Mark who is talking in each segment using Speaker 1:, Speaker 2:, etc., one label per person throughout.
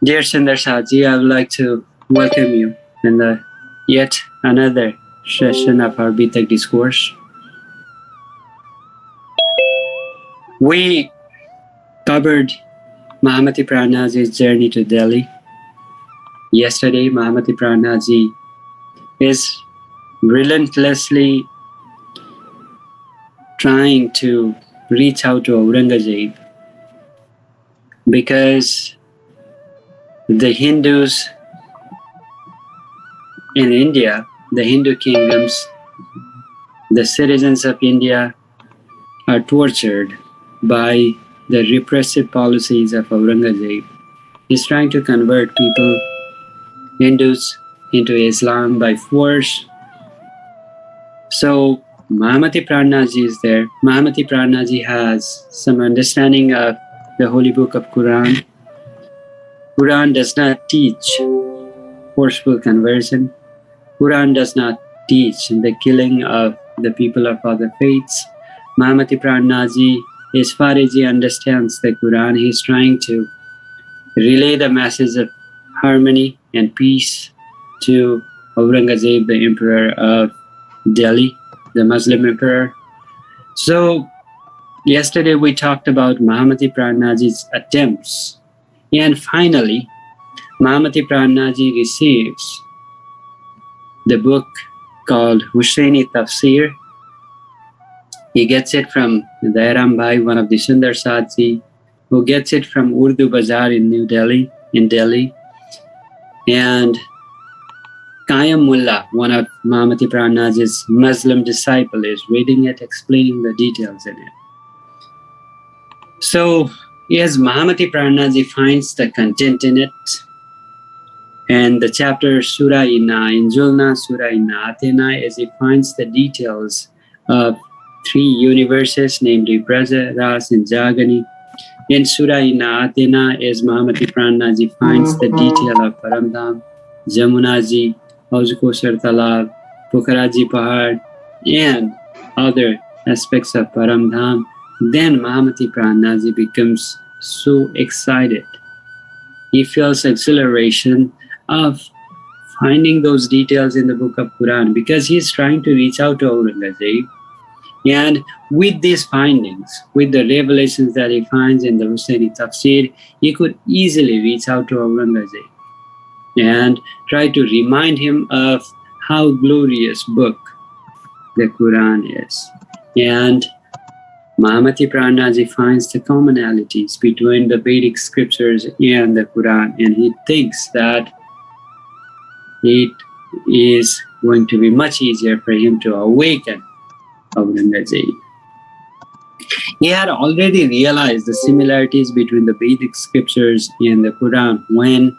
Speaker 1: Devchandraji, I would like to welcome you in the yet another session of our Beetak Discourse. We covered Mahamati Prannathji's journey to Delhi. Yesterday, Mahamati Prannathji is relentlessly trying to reach out to Aurangzeb because the Hindus in India, the Hindu kingdoms, the citizens of India are tortured by the repressive policies of Aurangzeb. He's trying to convert people, Hindus, into Islam by force. So Mahamati Prannathji is there. Mahamati Prannathji has some understanding of the holy book of Koran. Quran does not teach forceful conversion. Quran does not teach the killing of the people of other faiths. Mahamati Prannathji, as far as he understands the Quran, he is trying to relay the message of harmony and peace to Aurangzeb, the emperor of Delhi, the Muslim emperor. So yesterday we talked about Mahamati Prannathji's attempts, and finally Mahamati Prannathji receives the book called Huseni Tafsir. He gets it from Dairam Bhai, one of the Sundar Sadhji, who gets it from Urdu Bazaar in Delhi. And Qayam Mullah, one of Mahamati Prannathji's Muslim disciple, is reading it, explaining the details in it. So, as Mahamati Prannathji finds the content in it, and the chapter Surah Inna, in Julna, Surah Inna Atena, as he finds the details of three universes, namely Braja, Ras, and Jagani. In Surah Inna Atena, as Mahamati Prannathji finds the detail of Paramdham, Jamunaji, Hauzkosar Talab, Pokharaji Pahad, and other aspects of Paramdham, then Mahamati Prannathji becomes so excited. He feels exhilaration of finding those details in the book of Quran because he is trying to reach out to Aurangzeb. And with these findings, with the revelations that he finds in the Huseni Tafsir, he could easily reach out to Aurangzeb and try to remind him of how glorious book the Quran is. And Mahamati Prannathji finds the commonalities between the Vedic scriptures and the Quran, and he thinks that it is going to be much easier for him to awaken Aurangzeb. He had already realized the similarities between the Vedic scriptures and the Quran when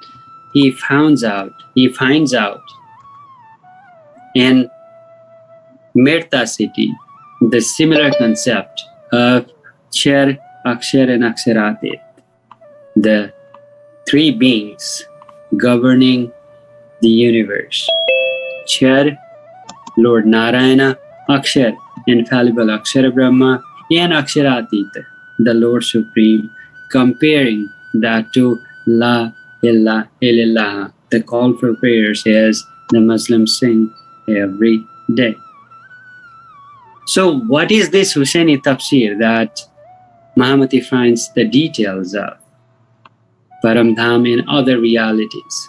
Speaker 1: he finds out in Mirta city the similar concept of Char, Akshar, and Aksharatit, the three beings governing the universe. Char, Lord Narayana; Akshar, infallible Akshara Brahma; and Aksharatit, the Lord Supreme, comparing that to La ilaha illallah, the call for prayers as the Muslims sing every day. So what is this Huseni Tafsir that Mahamati finds the details of Paramdham and other realities?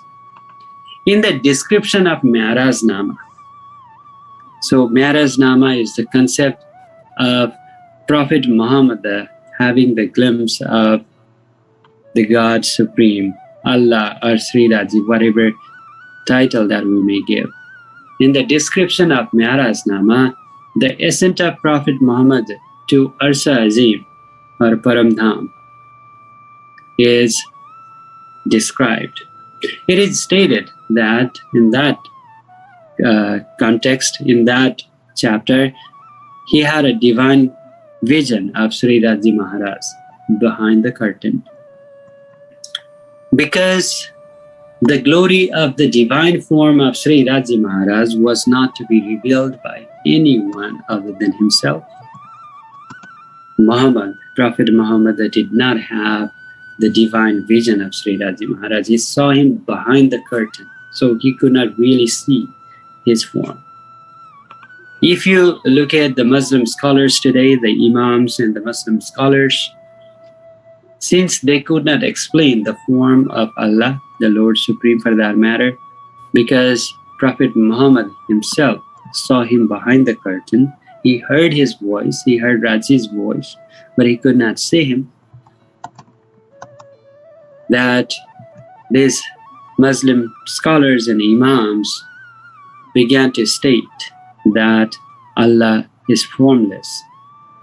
Speaker 1: In the description of Maharaj Nama. So Maharaj Nama is the concept of Prophet Muhammad having the glimpse of the God Supreme, Allah or Shree, whatever title that we may give. In the description of Maharaj Nama, the ascent of Prophet Muhammad to Arsa Azim or Paramdham is described. It is stated that in that context, in that chapter, he had a divine vision of Shree Maharaj behind the curtain. Because the glory of the divine form of Shree Maharaj was not to be revealed by anyone other than himself. Prophet Muhammad did not have the divine vision of Sriraji Maharaj. He saw him behind the curtain, so he could not really see his form. If you look at the Muslim scholars today, the Imams and the Muslim scholars, since they could not explain the form of Allah, the Lord Supreme for that matter, because Prophet Muhammad himself saw him behind the curtain, he heard his voice, he heard Raji's voice, but he could not see him, that these Muslim scholars and Imams began to state that Allah is formless,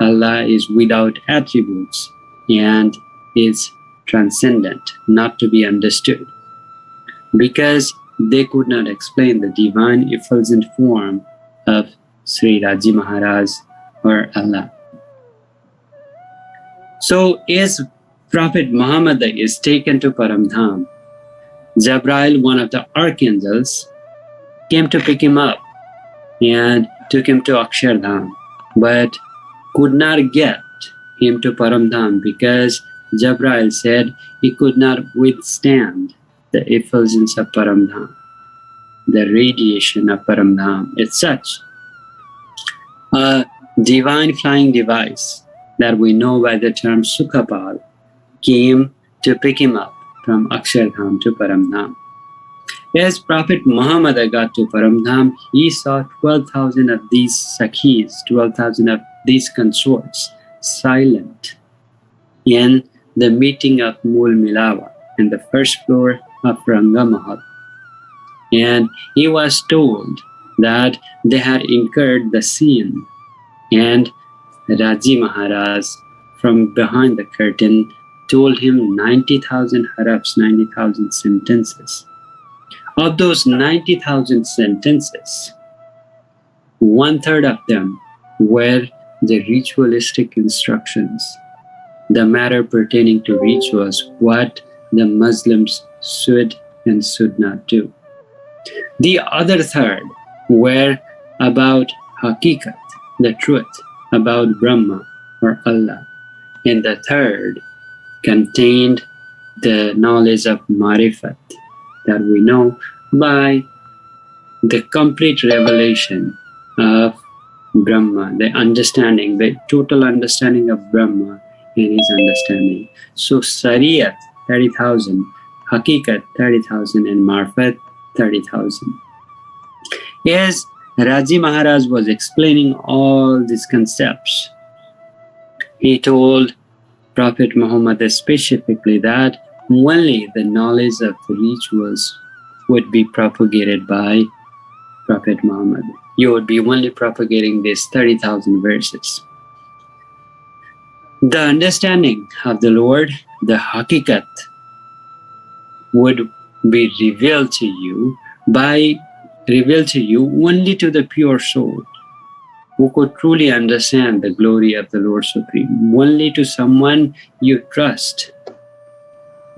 Speaker 1: Allah is without attributes, and is transcendent, not to be understood, because they could not explain the divine effulgent form of Sriraji Maharaj or Allah. So as Prophet Muhammad is taken to Paramdham, Jabrail, one of the archangels, came to pick him up and took him to Akshardham, but could not get him to Paramdham because Jabrail said he could not withstand the effulgence of Paramdham, the radiation of Paramdham. It's such a divine flying device that we know by the term Sukhapal came to pick him up from Akshardham to Paramdham. As Prophet Muhammad got to Paramdham, he saw 12,000 of these Sakhis, 12,000 of these consorts, silent in the meeting of Mool Milawa in the first floor of Ranga Mahal. And he was told that they had incurred the sin, and Raji Maharaj from behind the curtain told him 90,000 harafs, 90,000 sentences. Of those 90,000 sentences, 1/3 of them were the ritualistic instructions, the matter pertaining to rituals, what the Muslims should and should not do. The other 1/3 were about hakikat, the truth, about Brahma or Allah. And the 1/3 contained the knowledge of marifat that we know by the complete revelation of Brahma, the understanding, the total understanding of Brahma and his understanding. So Sariyat, 30,000, Hakikat, 30,000, and Marfat, 30,000. As Raji Maharaj was explaining all these concepts, he told Prophet Muhammad specifically that only the knowledge of the rituals would be propagated by Prophet Muhammad. You would be only propagating these 30,000 verses. The understanding of the Lord, the hakikat, would be revealed to you only to the pure soul who could truly understand the glory of the Lord Supreme, only to someone you trust,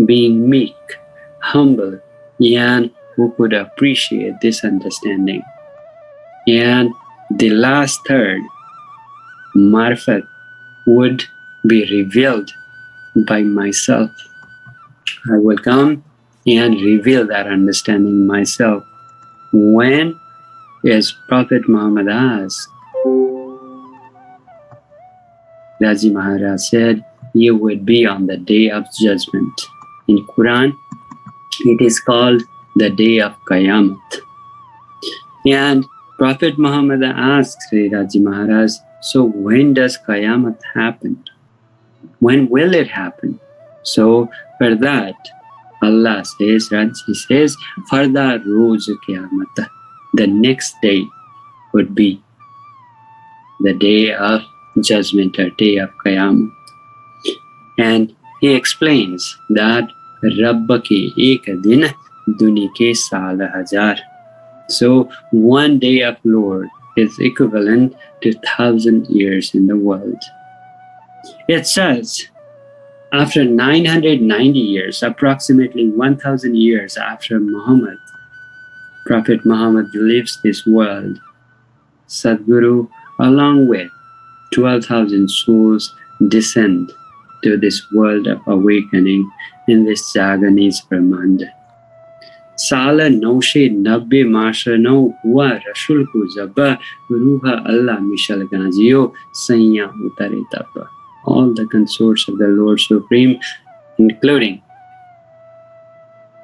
Speaker 1: being meek, humble, and who could appreciate this understanding. And the last 1/3, Marfat, would be revealed by myself. I will come and reveal that understanding myself. When, as Prophet Muhammad asked, Raji Maharaj said, you would be on the day of judgment. In Quran, it is called the day of Qayamat. And Prophet Muhammad asked Sri Raji Maharaj, so when does Qayamat happen? When will it happen? So for that, Allah says, Raji says, Farda Roz Qayamat, the next day would be the day of judgment or day of Qayamat. And he explains that Rabba ke ek din duni ke saal hajar. So one day of Lord is equivalent to 1,000 years in the world. It says, after 990 years, approximately 1,000 years after Muhammad, Prophet Muhammad leaves this world, Satguru, along with 12,000 souls, descend to this world of awakening in this Jaganese Brahmanda. Sala Noshe Nabbe Mashano Hua Rashulku Jabba Ruha Allah Mishal Ganjio Sanya Utare Tapa. All the consorts of the Lord Supreme, including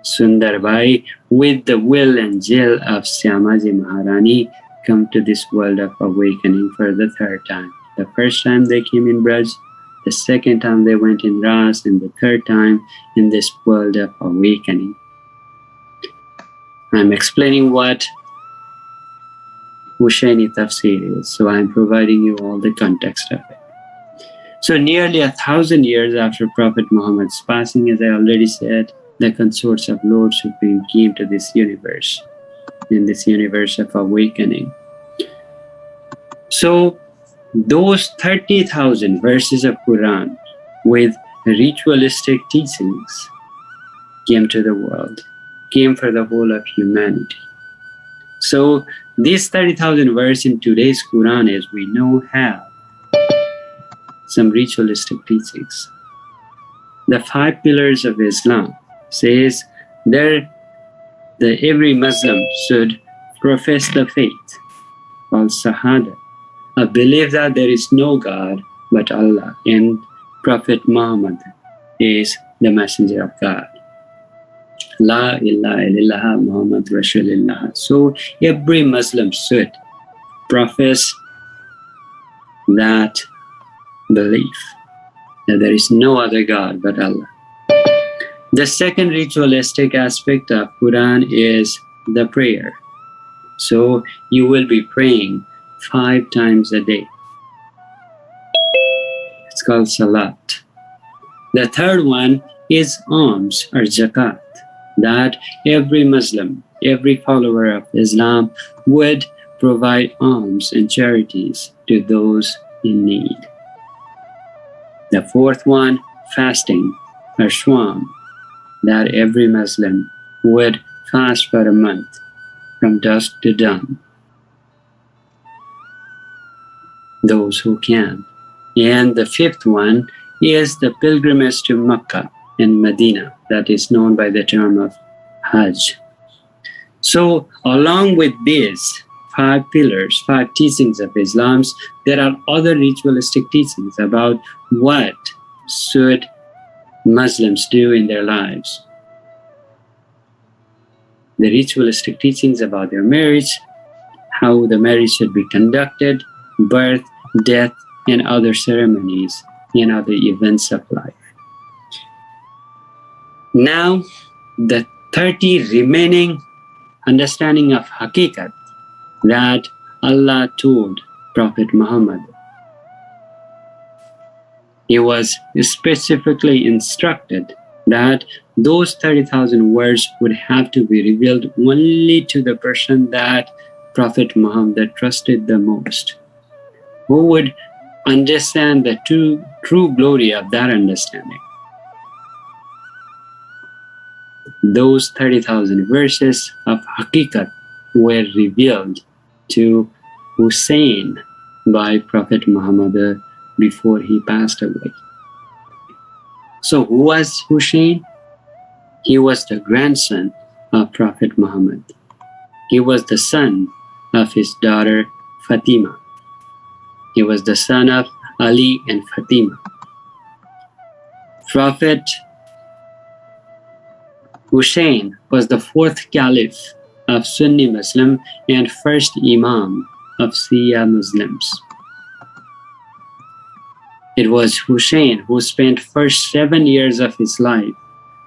Speaker 1: Sundarbai, with the will and jill of Syamaji Maharani, come to this world of awakening for the third time. The first time they came in Braj, the second time they went in Ras, and the third time in this world of awakening. I'm explaining what Huseni Tafsir is, so I'm providing you all the context of it. So nearly 1,000 years after Prophet Muhammad's passing, as I already said, the consorts of Lord Supreme came to this universe, in this universe of awakening. So those 30,000 verses of Quran with ritualistic teachings came to the world, came for the whole of humanity. So these 30,000 verses in today's Quran, as we know, have some ritualistic teachings. The 5 pillars of Islam says that every Muslim should profess the faith called Shahada, a belief that there is no God but Allah and Prophet Muhammad is the messenger of God. La ilaha illallah Muhammad Rasulullah. So every Muslim should profess that belief, that there is no other God but Allah. The second ritualistic aspect of Quran is the prayer. So you will be praying 5 times a day. It's called Salat. The third one is alms or zakat, that every Muslim, every follower of Islam would provide alms and charities to those in need. The fourth one, fasting or Shwam, that every Muslim would fast for a month from dusk to dawn, those who can. And the fifth one is the pilgrimage to Mecca and Medina, that is known by the term of Hajj. So along with these 5 pillars, 5 teachings of Islam, there are other ritualistic teachings about what should Muslims do in their lives. The ritualistic teachings about their marriage, how the marriage should be conducted, birth, death, and other ceremonies and other events of life. Now, the 30 remaining understanding of Hakikat that Allah told Prophet Muhammad. He was specifically instructed that those 30,000 words would have to be revealed only to the person that Prophet Muhammad trusted the most, who would understand the true glory of that understanding. Those 30,000 verses of Hakikat were revealed to Hussein by Prophet Muhammad before he passed away. So who was Hussein? He was the grandson of Prophet Muhammad. He was the son of his daughter Fatima. He was the son of Ali and Fatima. Prophet Hussein was the 4th caliph of Sunni Muslim and first Imam of Shia Muslims. It was Hussein who spent first 7 years of his life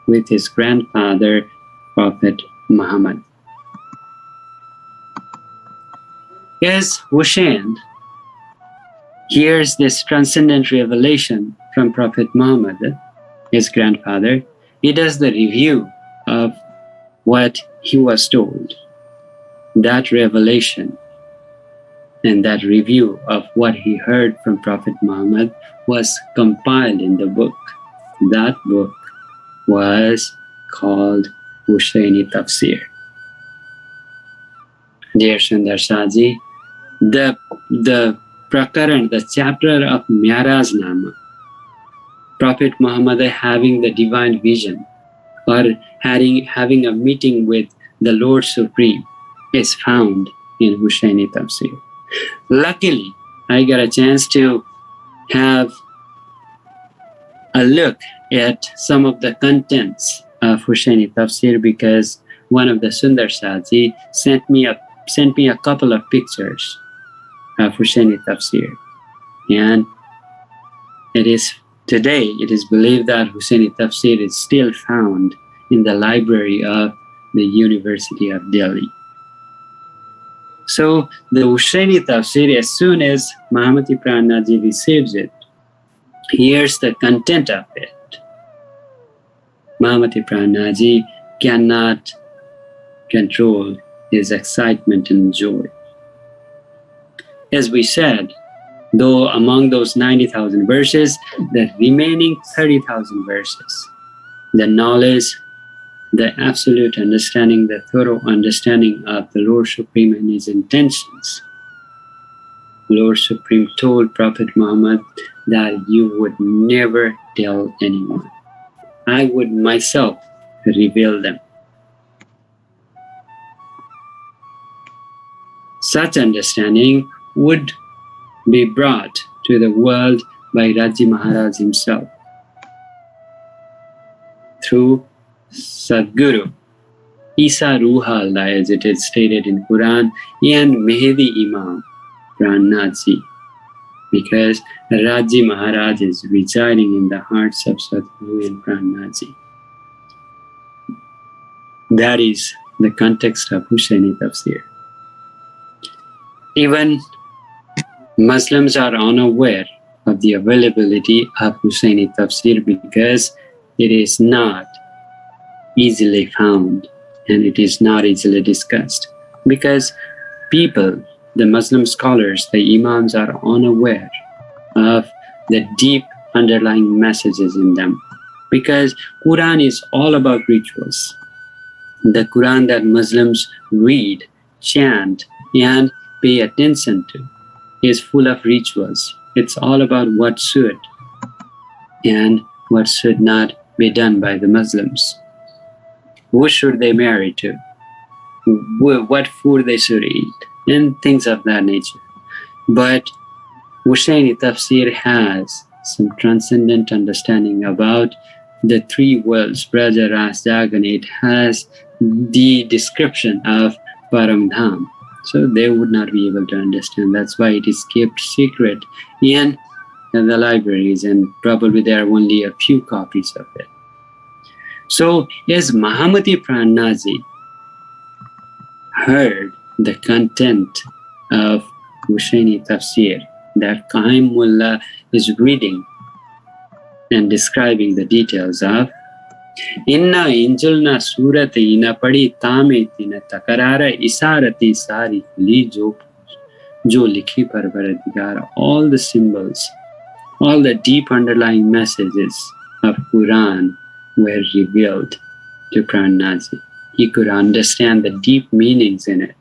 Speaker 1: with his grandfather, Prophet Muhammad. As Hussein hears this transcendent revelation from Prophet Muhammad, his grandfather, he does the review of what he was told. That revelation and that review of what he heard from Prophet Muhammad was compiled in the book. That book was called Huseni Tafsir. Dear Devchandraji, the Prakaran, the chapter of Maharaj Nama, Prophet Muhammad having the divine vision or having a meeting with the Lord Supreme is found in Huseni Tafsir. Luckily, I got a chance to have a look at some of the contents of Huseni Tafsir because one of the Sundarsaji sent me a couple of pictures of Huseni Tafsir. And today it is believed that Huseni Tafsir is still found in the library of the University of Delhi. So the Huseni Tafsir, as soon as Mahamati Prannathji receives it, hears the content of it, Mahamati Prannathji cannot control his excitement and joy. As we said, though among those 90,000 verses, the remaining 30,000 verses, the knowledge, the absolute understanding, the thorough understanding of the Lord Supreme and His intentions. Lord Supreme told Prophet Muhammad that you would never tell anyone. I would myself reveal them. Such understanding would be brought to the world by Raji Maharaj himself through Satguru, Isa Ruha Allah, as it is stated in Quran, and Mehdi Imam, Prannathji, because Raji Maharaj is residing in the hearts of Satguru and Prannathji. That is the context of Huseni Tafsir. Even Muslims are unaware of the availability of Huseni Tafsir because it is not easily found and it is not easily discussed. Because people, the Muslim scholars, the Imams are unaware of the deep underlying messages in them. Because Quran is all about rituals. The Quran that Muslims read, chant, and pay attention to is full of rituals. It's all about what should and what should not be done by the Muslims. Who should they marry to? What food they should eat, and things of that nature. But Huseni Tafsir has some transcendent understanding about the three worlds, Braja, Ras, Jagan. It has the description of Paramdham. So they would not be able to understand. That's why it is kept secret in the libraries, and probably there are only a few copies of it. So as Mahamati Prannathji heard the content of Huseni Tafsir that Qaim Mullah is reading and describing the details of, Inna injulna surati ina padi tame tina takarara isarati sari li jo likhi parvaradigara. All the symbols, all the deep underlying messages of Quran were revealed to Prannathji. He could understand the deep meanings in it.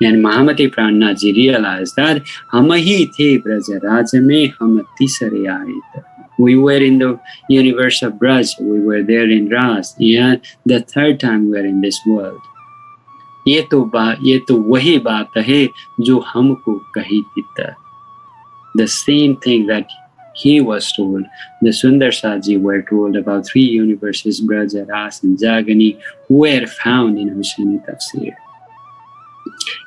Speaker 1: And Mahamati Prannathji realized that hamahi the braja raja mein hum tisare aaye. We were in the universe of Braj, we were there in Ras, and the third time we are in this world. ये तो वही बात है जो हमको कही थी. The same thing that he was told, the Sundarsaji were told about three universes, Braja, Ras, and Jagani, were found in Huseni Tafsir.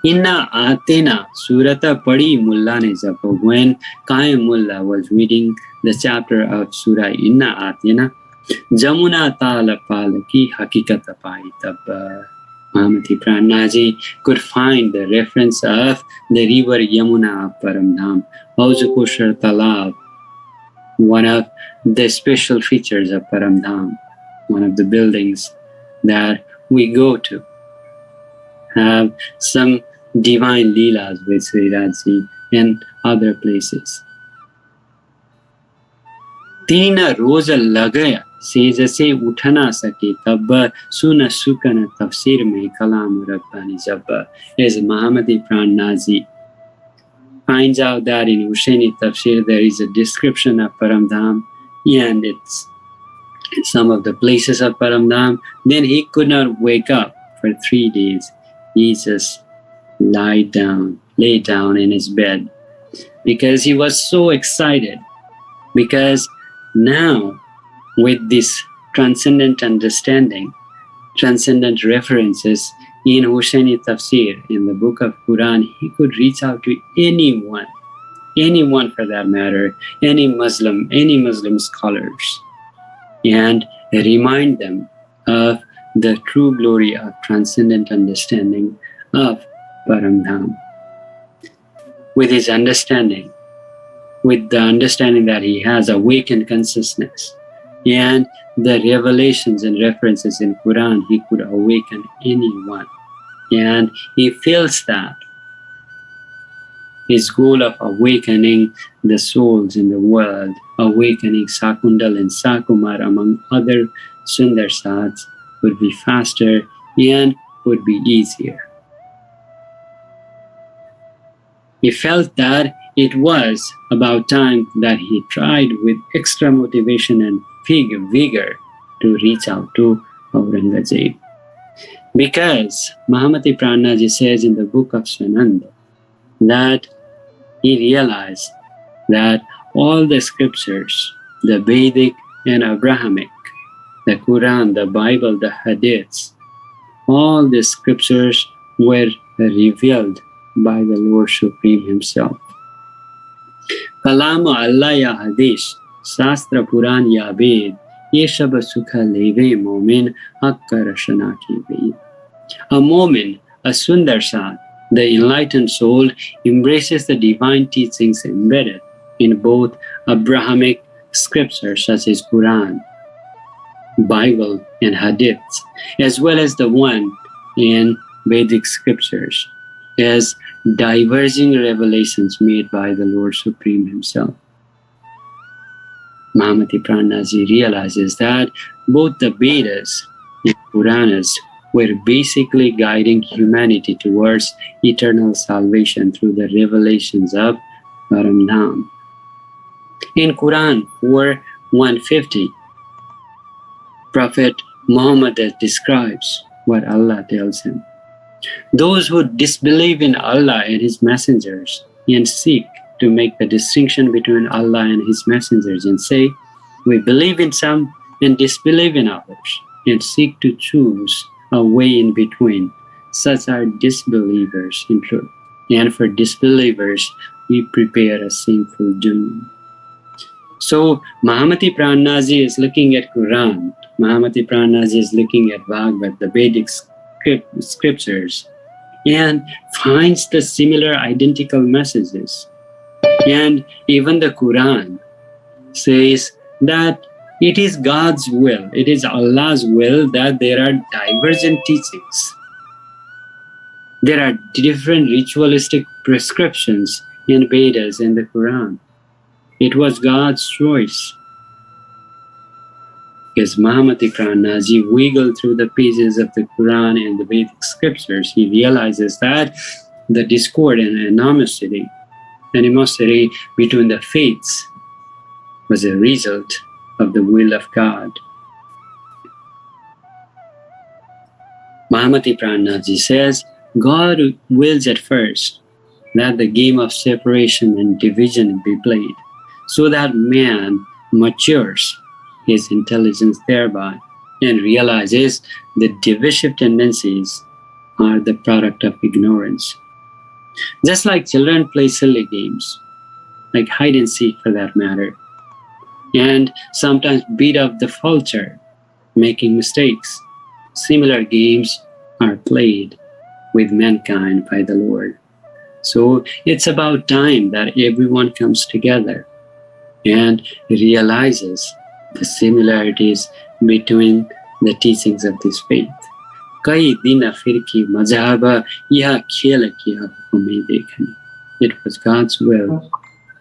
Speaker 1: Inna Atena Surata Padi Mullah ne japo. When Qaim Mullah was reading the chapter of Surah Inna Atena, Jamuna Tala Palaki Hakikata Pai Tab. Mahamati Prannathji could find the reference of the river Yamuna of Paramdham, Auzukushar Talab, one of the special features of Paramdham, one of the buildings that we go to, have some divine leelas with Sri Raji and other places. Tina roza lagaya se jase uthana sake tabba suna sukana tafsir mein kalam rabbani jabba. As Mahamati Prannathji finds out that in Huseni Tafsir there is a description of Paramdham, and it's some of the places of Paramdham. Then he could not wake up for 3 days. He just lay down in his bed because he was so excited. Because now, with this transcendent understanding, transcendent references in Huseni Tafsir, in the book of Quran, he could reach out to anyone for that matter, any Muslim scholars, and remind them of the true glory of transcendent understanding of Paramdham. With his understanding, with the understanding that he has awakened consciousness, and the revelations and references in Quran, he could awaken anyone. And he feels that his goal of awakening the souls in the world, awakening Sakundal and Sakumar among other Sundarsats, would be faster and would be easier. He felt that it was about time that he tried with extra motivation and vigor to reach out to Aurangzeb. Because Mahamati Prannathji says in the book of Swananda that he realized that all the scriptures, the Vedic and Abrahamic, the Quran, the Bible, the Hadiths, all the scriptures were revealed by the Lord Supreme Himself. Kalam Allah ya Hadith, Shastra Puran ya Ved, ye shab sukha leve momin hakka rashana ki ved. A moment, a Sundarsat, the enlightened soul, embraces the divine teachings embedded in both Abrahamic scriptures such as Quran, Bible and Hadiths, as well as the one in Vedic scriptures, as diverging revelations made by the Lord Supreme Himself. Mahamati Prannathji realizes that both the Vedas and Puranas were basically guiding humanity towards eternal salvation through the revelations of Paramdham. In Quran 4:150, Prophet Muhammad describes what Allah tells him. Those who disbelieve in Allah and His messengers and seek to make the distinction between Allah and His messengers and say, we believe in some and disbelieve in others, and seek to choose a way in between, such are disbelievers in truth. And for disbelievers, we prepare a sinful doom. So Mahamati Prannathji is looking at Quran, Mahamati Prannathji is looking at Bhagavad, the Vedic scriptures, and finds the similar identical messages. And even the Quran says that it is God's will, it is Allah's will that there are divergent teachings. There are different ritualistic prescriptions in Vedas and the Quran. It was God's choice. As Mahamati Prannathji wiggled through the pages of the Quran and the Vedic scriptures, he realizes that the discord and animosity between the faiths was a result of the will of God. Mahamati Prannathji says, God wills at first that the game of separation and division be played, so that man matures his intelligence thereby and realizes that divisive tendencies are the product of ignorance. Just like children play silly games, like hide and seek for that matter, and sometimes beat up the vulture, making mistakes, similar games are played with mankind by the Lord. So it's about time that everyone comes together and realizes the similarities between the teachings of this faith. Kai dina firki mazhaba yaha khel kiya hume dekhne. It was God's will,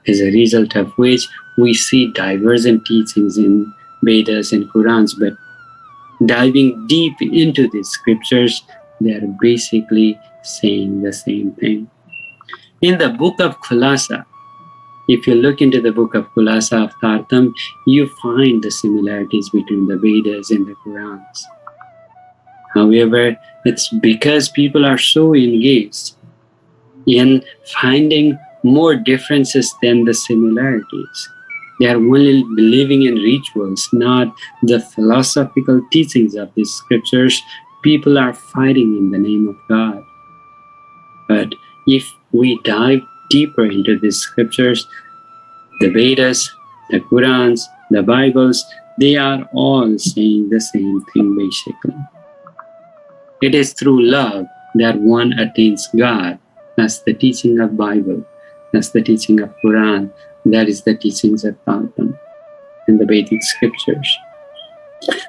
Speaker 1: as a result of which we see divergent teachings in Vedas and Qurans, but diving deep into these scriptures, they are basically saying the same thing. In the book of Khulasa, If you look into the book of Khulasa of Tartam, you find the similarities between the Vedas and the Qurans. However, it's because people are so engaged in finding more differences than the similarities. They are only believing in rituals, not the philosophical teachings of these scriptures. People are fighting in the name of God. But if we dive deeper into these scriptures, the Vedas, the Qurans, the Bibles, they are all saying the same thing basically. It is through love that one attains God. That's the teaching of Bible. That's the teaching of Quran. That is the teachings of Tartam in the Vedic scriptures.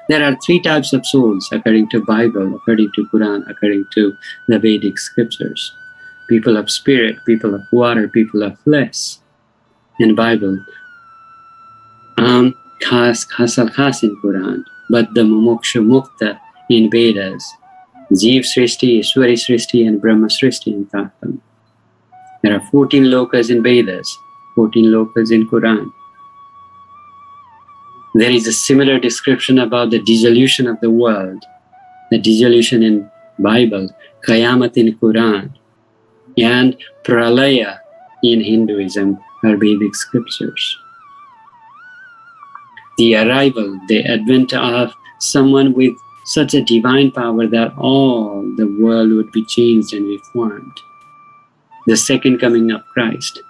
Speaker 1: There are 3 types of souls according to Bible, according to Quran, according to the Vedic scriptures. People of spirit, people of water, people of flesh. In Bible, khas in Quran, but the Mumuksha Mukta in Vedas, Jeev Srishti, Ishwari Srishti, and Brahma Srishti in Tartam. There are 14 lokas in Vedas, 14 lokas in Quran. There is a similar description about the dissolution of the world, the dissolution in Bible, Qayamat in Quran, and Pralaya in Hinduism or Vedic scriptures. The arrival, the advent of someone with such a divine power that all the world would be changed and reformed. The second coming of Christ.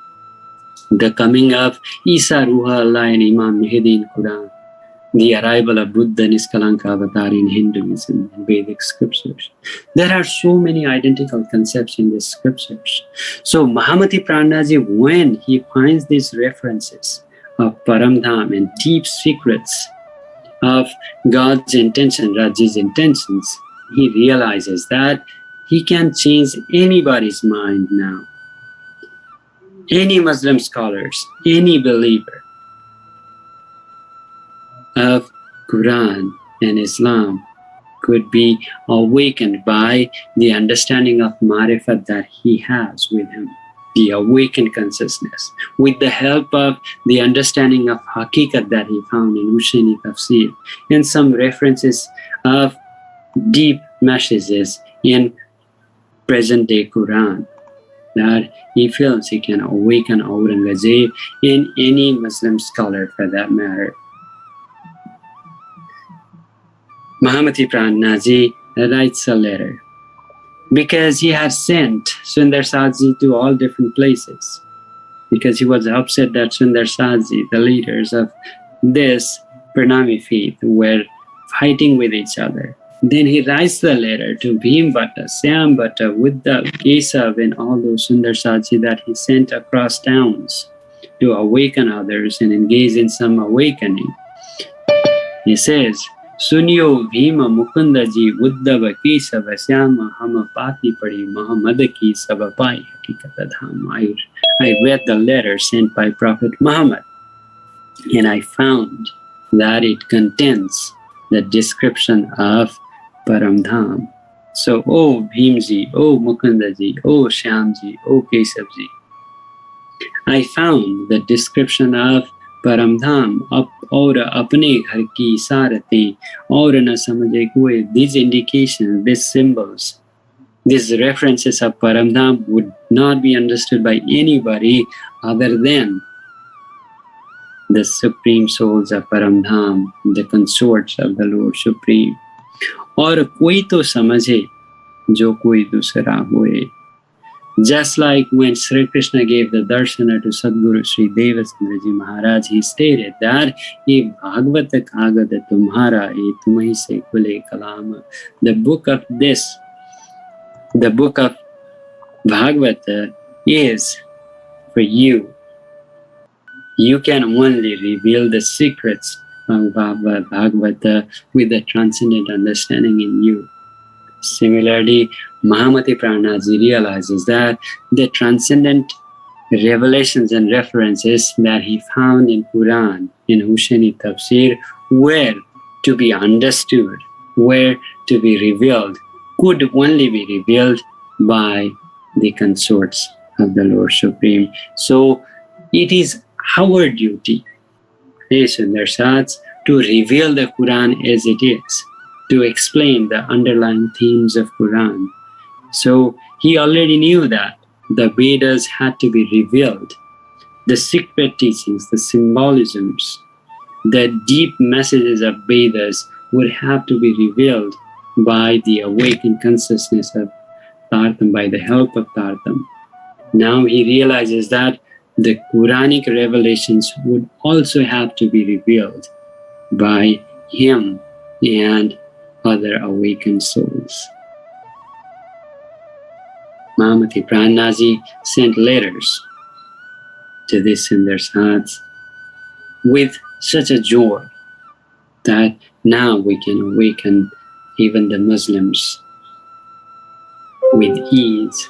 Speaker 1: The coming of Isa Ruha Allah and Imam Mahdi in Quran. The arrival of Buddha Niskalanka Avatar in Hinduism and Vedic scriptures. There are so many identical concepts in these scriptures. So Mahamati Prannathji, when he finds these references of Paramdham and deep secrets of God's intention, Rajji's intentions, he realizes that he can change anybody's mind now. Any Muslim scholars, any believer of Quran and Islam could be awakened by the understanding of marifat that he has with him, the awakened consciousness, with the help of the understanding of hakikat that he found in Huseni Tafsir, and some references of deep messages in present-day Quran, that he feels he can awaken Aurangzeb in any Muslim scholar for that matter. Mahamati Prannathji writes a letter because he had sent Sundar Sadji to all different places, because he was upset that Sundar Sadji, the leaders of this Pranami faith, were fighting with each other. Then he writes the letter to Bhim Bhatta, Syam Bhatta, Buddha, Kesav, and all those Sundar Sadji that he sent across towns to awaken others and engage in some awakening. He says, Sunyo Bhima Mukundaji Uddhava Kesava Syama Hama Pati Padi Mahamati Sabapai Hakikata Dham. I read the letter sent by Prophet Muhammad, and I found that it contains the description of Paramdham. So, oh Bhimji, oh Mukundaji, oh Shyamji, oh Kesavji, I found the description of Paramdham और अपने घर की सारथी और न समझे कोई. These indications, these symbols, these references of Paramdham would not be understood by anybody other than the supreme souls of Paramdham, the consorts of the Lord Supreme. और कोई तो समझे जो कोई दूसरा होए. Just like when Sri Krishna gave the darshana to Satguru Shree Devchandraji Maharaj, he stated that ye Bhagavata Kagada Tumhara e Tumhi se Kule Kalama. The book of Bhagavata is for you. You can only reveal the secrets of Bhagavata with the transcendent understanding in you. Similarly, Mahamati Prannathji realizes that the transcendent revelations and references that he found in Quran, in Huseni Tafsir, were to be understood, were to be revealed, could only be revealed by the consorts of the Lord Supreme. So it is our duty, Sundarsats, to reveal the Quran as it is, to explain the underlying themes of Quran. So he already knew that the Vedas had to be revealed. The secret teachings, the symbolisms, the deep messages of Vedas would have to be revealed by the awakened consciousness of Tartam, by the help of Tartam. Now he realizes that the Quranic revelations would also have to be revealed by him and other awakened souls. Mahamati Prannathji sent letters to this in their hearts with such a joy that now we can awaken even the Muslims with ease.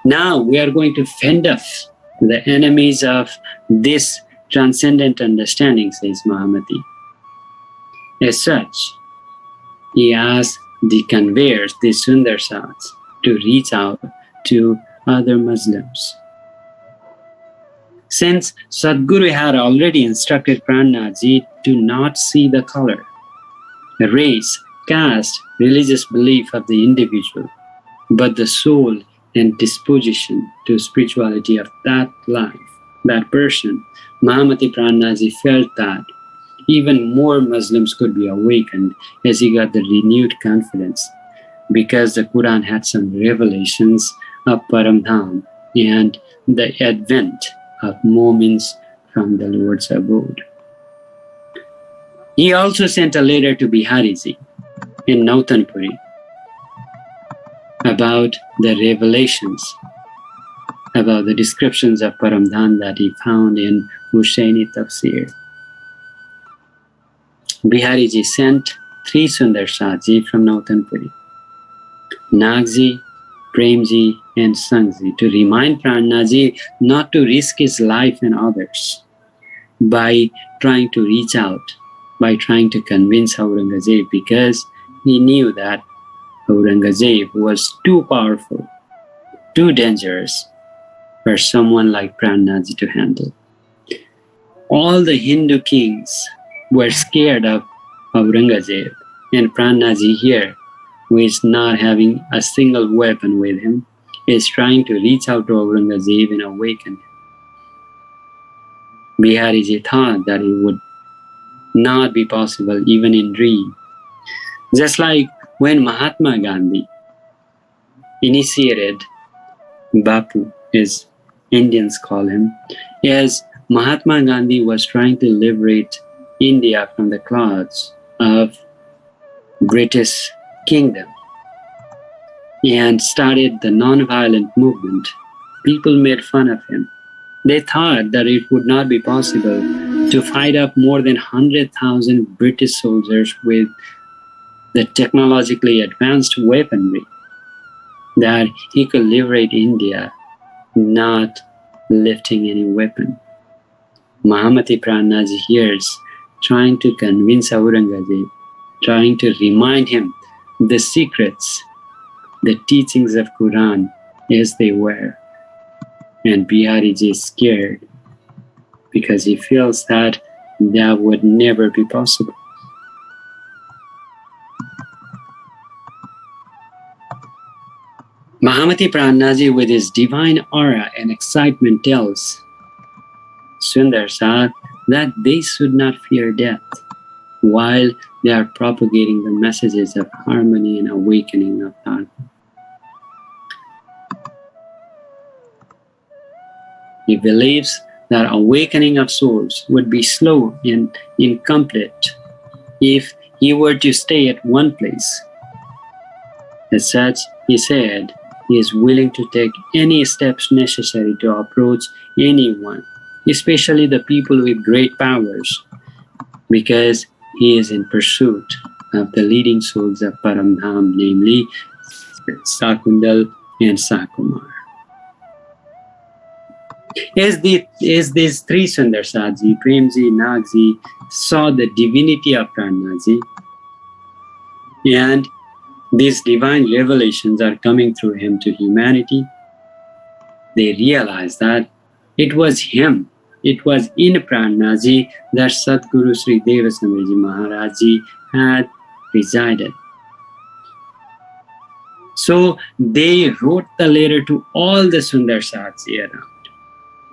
Speaker 1: Now we are going to fend off the enemies of this transcendent understanding, says Mahamati. As such, he asked the conveyors, the Sundarsats, to reach out to other Muslims. Since Satguru had already instructed Prannathji to not see the color, race, caste, religious belief of the individual, but the soul and disposition to spirituality of that life, that person, Mahamati Prannathji felt that even more Muslims could be awakened as he got the renewed confidence, because the Quran had some revelations of Paramdham and the advent of moments from the Lord's abode. He also sent a letter to Bihariji in Nautanpuri about the revelations, about the descriptions of Paramdham that he found in Huseni Tafsir. Bihariji sent 3 Sundarsatji from Nautanpuri, Nagji, Premji, and Sangji, to remind Prannathji not to risk his life and others by trying to reach out, by trying to convince Aurangzeb, because he knew that Aurangzeb was too powerful, too dangerous for someone like Prannathji to handle. All the Hindu kings were scared of Aurangzeb, and Prannathji here, who is not having a single weapon with him, is trying to reach out to Aurangzeb and awaken him. Bihariji thought that it would not be possible even in dream. Just like when Mahatma Gandhi initiated Bapu, as Indians call him, as Mahatma Gandhi was trying to liberate India from the claws of British Kingdom and started the non-violent movement, people made fun of him. They thought that it would not be possible to fight up more than 100,000 British soldiers with the technologically advanced weaponry, that he could liberate India not lifting any weapon. Mahamati Prannathji hears, trying to convince Aurangzeb, trying to remind him the secrets, the teachings of Quran as they were. And Bihariji is scared because he feels that that would never be possible. Mahamati Prannathji, with his divine aura and excitement, tells Sundarsat that they should not fear death while they are propagating the messages of harmony and awakening of Dharma. He believes that awakening of souls would be slow and incomplete if he were to stay at one place. As such, he said, he is willing to take any steps necessary to approach anyone, especially the people with great powers, because he is in pursuit of the leading souls of Paramdham, namely Sakundal and Sakumar. As these 3 Sundarsatji, Premji, Nagji, saw the divinity of Prannathji, and these divine revelations are coming through him to humanity, they realize that It was him. It was in Prannathji that Satguru Sri Devchandraji Maharajji had resided. So they wrote the letter to all the Sundar Satsi around,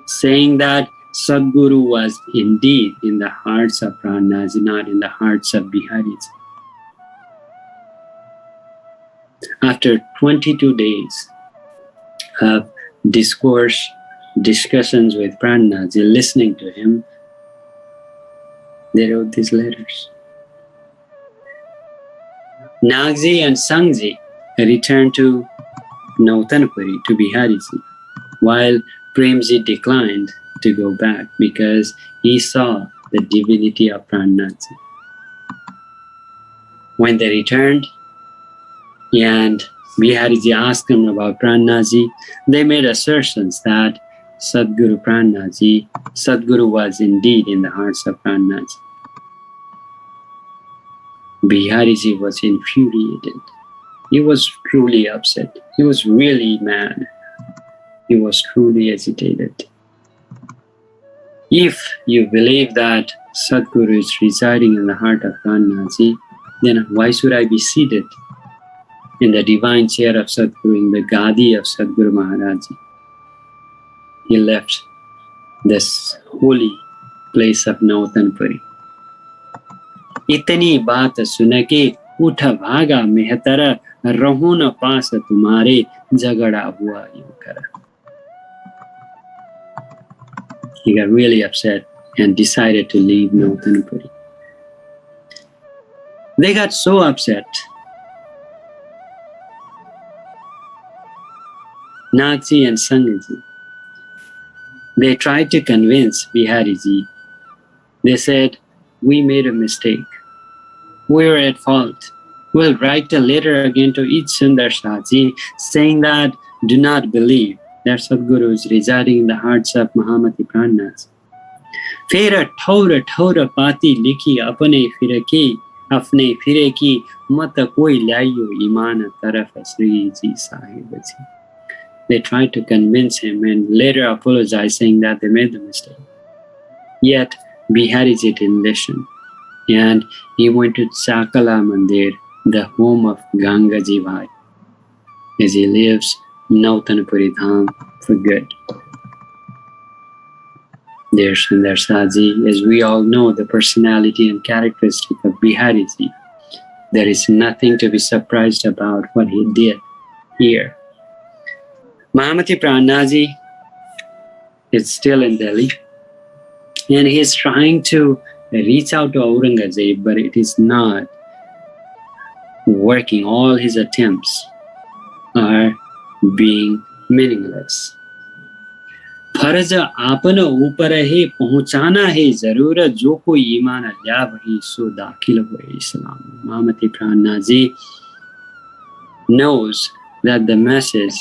Speaker 1: saying that Satguru was indeed in the hearts of Prannathji, not in the hearts of Bihariji. After 22 days of discussions with Prannathji, listening to him, they wrote these letters. Nagji and Sangji returned to Nautanpuri, to Bihariji, while Premji declined to go back because he saw the divinity of Prannathji. When they returned and Bihariji asked them about Prannathji, they made assertions that Satguru was indeed in the hearts of Prannathji. Bihariji was infuriated. He was truly upset. He was really mad. He was truly agitated. If you believe that Satguru is residing in the heart of Prannathji, then why should I be seated in the divine chair of Satguru, in the Gadi of Satguru Maharajji? He left this holy place of Nautanpuri. इतनी बात सुन के उठ भागा मेहतरा रहूं न पास तुम्हारे झगड़ा हुआ यूं करा. He got really upset and decided to leave Nautanpuri. They got so upset. Nagji and Sangji, they tried to convince Bihariji. They said, we made a mistake. We were at fault. We'll write a letter again to each Sundar Satsi saying that do not believe that Satguru is residing in the hearts of Mahamati Prannathji. Fera thaura thaura pati likhi apne fire ki mata koi laiyo iman taraf Shree ji sahib ji. They tried to convince him and later apologized, saying that they made the mistake. Yet Bihariji didn't listen, and he went to Sakala Mandir, the home of Gangaji Bhai, as he lives Nautanpuri Dham for good. Dear Sundar Satji, as we all know the personality and characteristic of Bihariji, there is nothing to be surprised about what he did here. Mahamati Prannathji is still in Delhi, and he is trying to reach out to Aurangzeb, but it is not working. All his attempts are being meaningless. फर्ज आपन ऊपर है पहुंचाना है जरूरत जो कोई ईमान ला वही सो दाखिल हो इस्लाम. Mahamati Prannathji knows that the message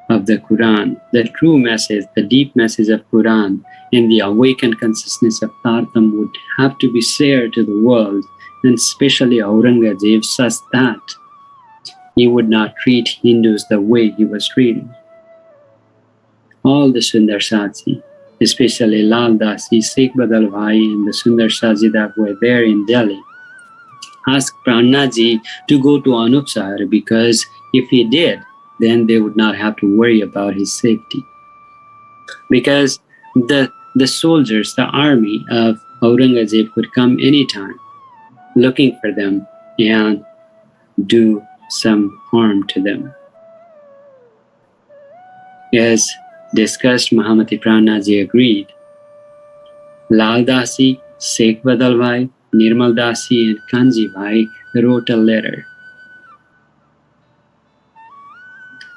Speaker 1: of the Quran, the true message, the deep message of Quran and the awakened consciousness of Tartam would have to be shared to the world, and especially Aurangzeb, such that he would not treat Hindus the way he was treating. All the Sundar Satsi, especially Lal Dasi, Sheikh Badal Bhai and the Sundar Satsi that were there in Delhi, asked Prannathji to go to Anupsar, because if he did, then they would not have to worry about his safety. Because the soldiers, the army of Aurangzeb could come anytime looking for them and do some harm to them. As discussed, Mahamati Prannathji agreed. Lal Dasi, Sheikh Badal Bhai, Nirmal Dasi and Kanji Bhai wrote a letter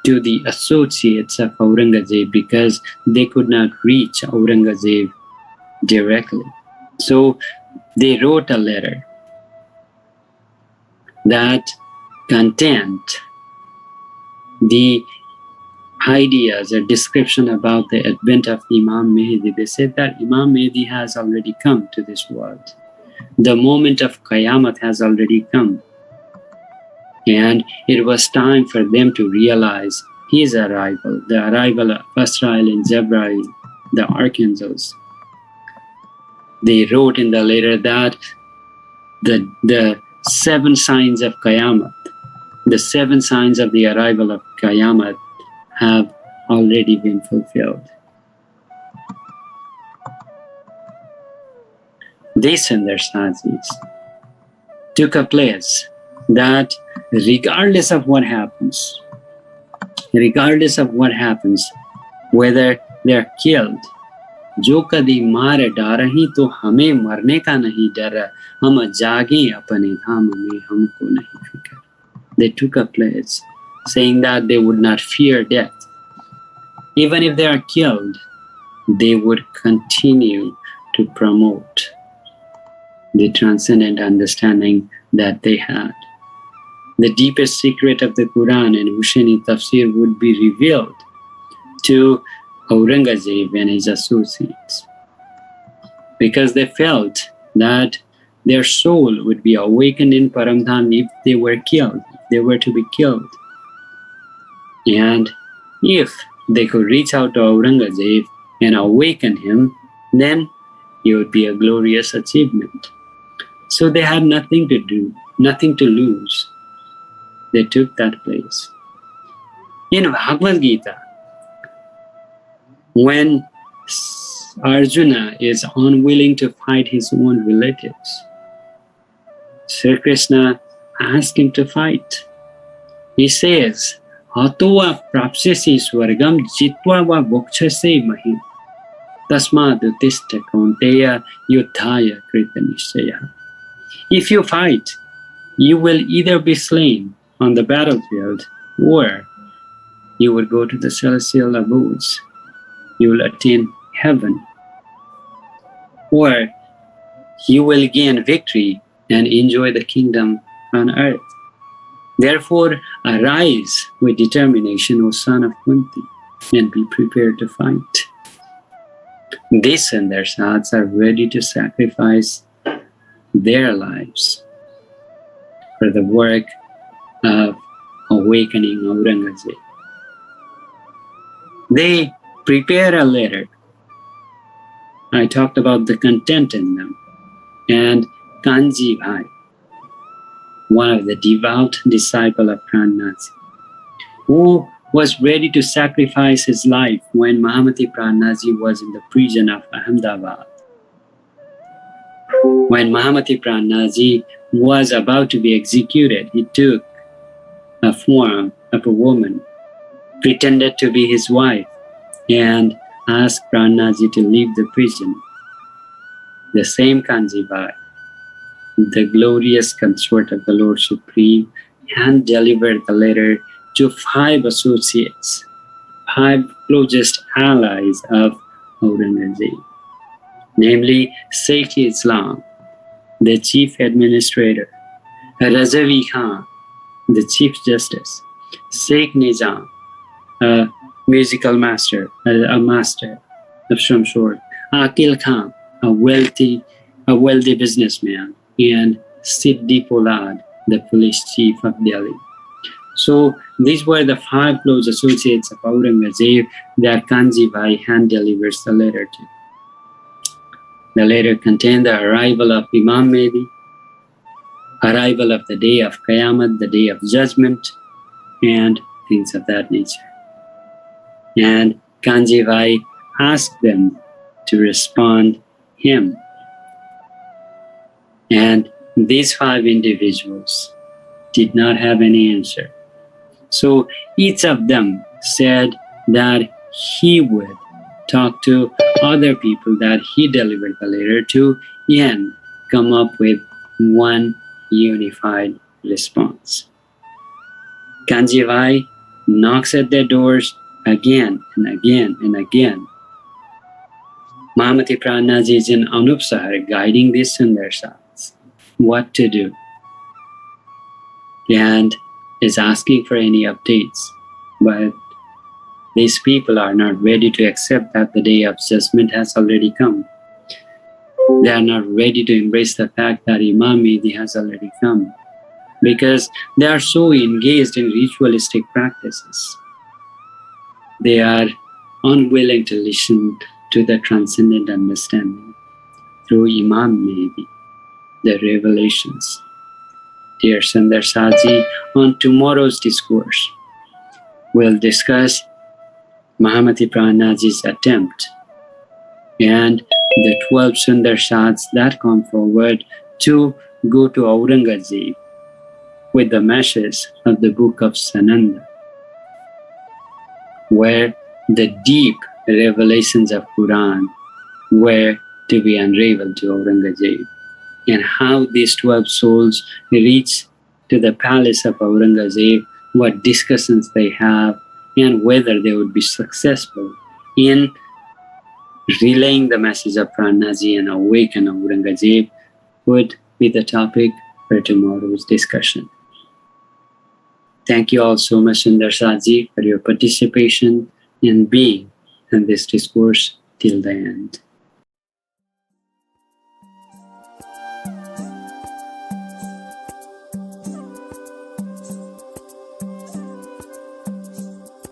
Speaker 1: to the associates of Aurangzeb because they could not reach Aurangzeb directly. So they wrote a letter that contained the ideas or description about the advent of Imam Mahdi. They said that Imam Mahdi has already come to this world. The moment of Qiyamah has already come. And it was time for them to realize his arrival, the arrival of Asrael and Jabrail the archangels. They wrote in the letter that the 7 signs of Qiyamah, the 7 signs of the arrival of Qiyamah have already been fulfilled. These Sandarsazis took a place that regardless of what happens, whether they're killed, जो कदी मारे डारही तो हमें मरने का नहीं डर, हम जागे अपने धाम में हमको नहीं फिक्र. They took a pledge saying that they would not fear death. Even if they are killed, they would continue to promote the transcendent understanding that they had. The deepest secret of the Quran and Huseni Tafsir would be revealed to Aurangzeb and his associates, because they felt that their soul would be awakened in Paramdham if they were killed, if they were to be killed. And if they could reach out to Aurangzeb and awaken him, then it would be a glorious achievement. So they had nothing to do, nothing to lose. They took that place. In Bhagavad Gita, when Arjuna is unwilling to fight his own relatives, Sri Krishna asks him to fight. He says, Atova prapsesi swargam jitva va bokshase mahim tasmad uttishta kaunteya yuddhaya krita nishchaya. If you fight, you will either be slain on the battlefield or you will go to the celestial abodes. You will attain heaven, or you will gain victory and enjoy the kingdom on earth. Therefore, arise with determination, O son of Kunti, and be prepared to fight. These Sandarsats are ready to sacrifice their lives for the work of awakening Aurangzeb. They prepare a letter. I talked about the content in them. And Kanji Bhai, one of the devout disciple of Pranathji, who was ready to sacrifice his life when Mahamati Prannathji was in the prison of Ahmedabad. When Mahamati Prannathji was about to be executed, he took a form of a woman, pretended to be his wife, and asked Prannathji to leave the prison. The same Kanji Bhai, the glorious consort of the Lord Supreme, hand delivered the letter to 5 associates, 5 closest allies of Aurangzeb, namely Sheikh Islam, the chief administrator, Razavi Khan, the chief justice, Sheikh Nizam, a musical master, a master of some sort, Akil Khan, a wealthy businessman, and Siddhi Polad, the police chief of Delhi. So these were the 5 close associates of Aurangzeb that Kanji Bhai hand delivers the letter to. The letter contained the arrival of Imam Mehdi, arrival of the day of Qiyamah, the day of judgment, and things of that nature. And Kanji Bhai asked them to respond him. And these 5 individuals did not have any answer. So each of them said that he would talk to other people that he delivered the letter to and come up with one unified response. Kanji Bhai knocks at their doors again and again and again. Mahamati Prannathji is in Anupsahar guiding these Sandarsats what to do, and is asking for any updates. But these people are not ready to accept that the day of judgment has already come. They are not ready to embrace the fact that Imam Mehdi has already come, because they are so engaged in ritualistic practices. They are unwilling to listen to the transcendent understanding through Imam maybe, the revelations. Dear Sundar Saji, on tomorrow's discourse, we'll discuss Mahamati Prannathji's attempt and the 12 Sundar Sads that come forward to go to Aurangzeb with the message of the book of Sananda, where the deep revelations of Quran were to be unraveled to Aurangzeb, and how these 12 souls reach to the palace of Aurangzeb, what discussions they have, and whether they would be successful in relaying the message of Prannathji and awaken Aurangzeb would be the topic for tomorrow's discussion. Thank you all so much, Sundar Saji, for your participation and being in this discourse till the end.